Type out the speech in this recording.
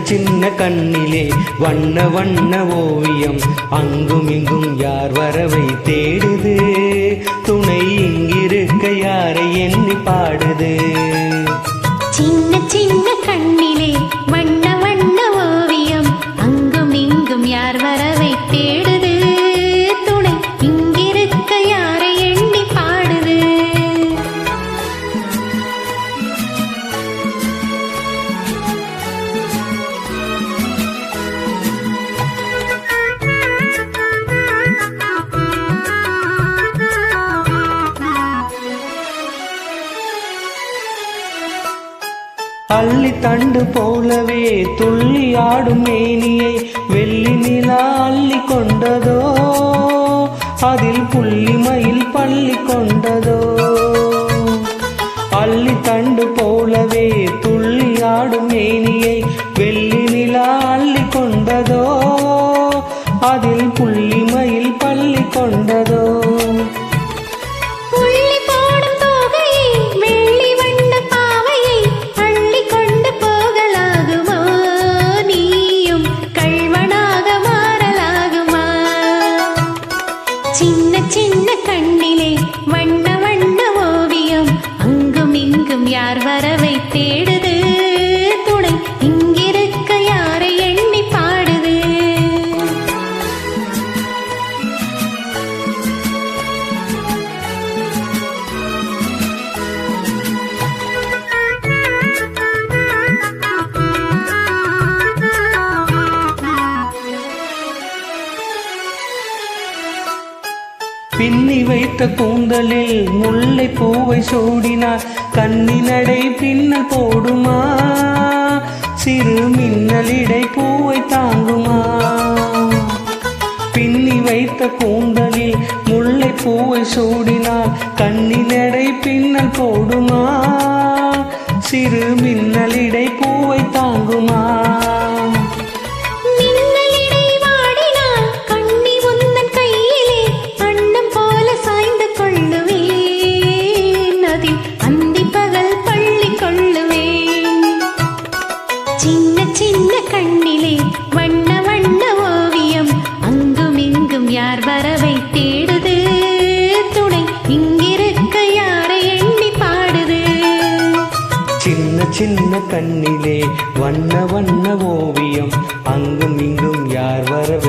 சின்ன கண்ணிலே வண்ண வண்ண ஓவியம் அங்கும் இங்கும் யார் வரவை தேடுது துணை இங்கிருக்க யாரை எண்ணி பாடுது சின்ன சின்ன கண்ணிலே வண்ண வண்ண ஓவியம் அங்கும் இங்கும் யார் வரவை தேடுது துணை இங்கிருக்க யாரை எண்ணி பாடுது அள்ளி தண்டு போலவே துள்ளி ஆடும் மேனியை வெள்ளி நிலா அள்ளி கொண்டதோ அதில் புள்ளி மயில் பள்ளி கொண்டதோ அள்ளி தண்டு போலவே துள்ளி ஆடும் மேனியை வெள்ளி நிலா அள்ளி கொண்டதோ அதில் புள்ளி மயில் பள்ளி கொண்டதோ சின்ன சின்ன கண்ணிலே வண்ண வண்ண ஓவியம் அங்கும் இங்கும் யார் வரவை தேடுது துணை இங்கிருக்க யாரை எண்ணி பாடுது பின்னி வைத்த கூந்தலில் முல்லை பூவை சூடினார் கண்ணி நடை பின்னல் போடுமா சிறு மின்னலிடை பூவை தாங்குமா பின்னி வைத்த கூந்தலில் முல்லை பூவை சூடினார் கண்ணி நடை பின்னல் போடுமா சிறு மின்னலிடை பூவை தாங்குமா சின்ன சின்ன கண்ணிலே வண்ண வண்ண ஓவியம் அங்கும் இங்கும் யார் வரவை தேடுது துணை இங்கிருக்க யாரை எண்ணி பாடுது சின்ன சின்ன கண்ணிலே வண்ண வண்ண ஓவியம் அங்கும் இங்கும் யார் வரவை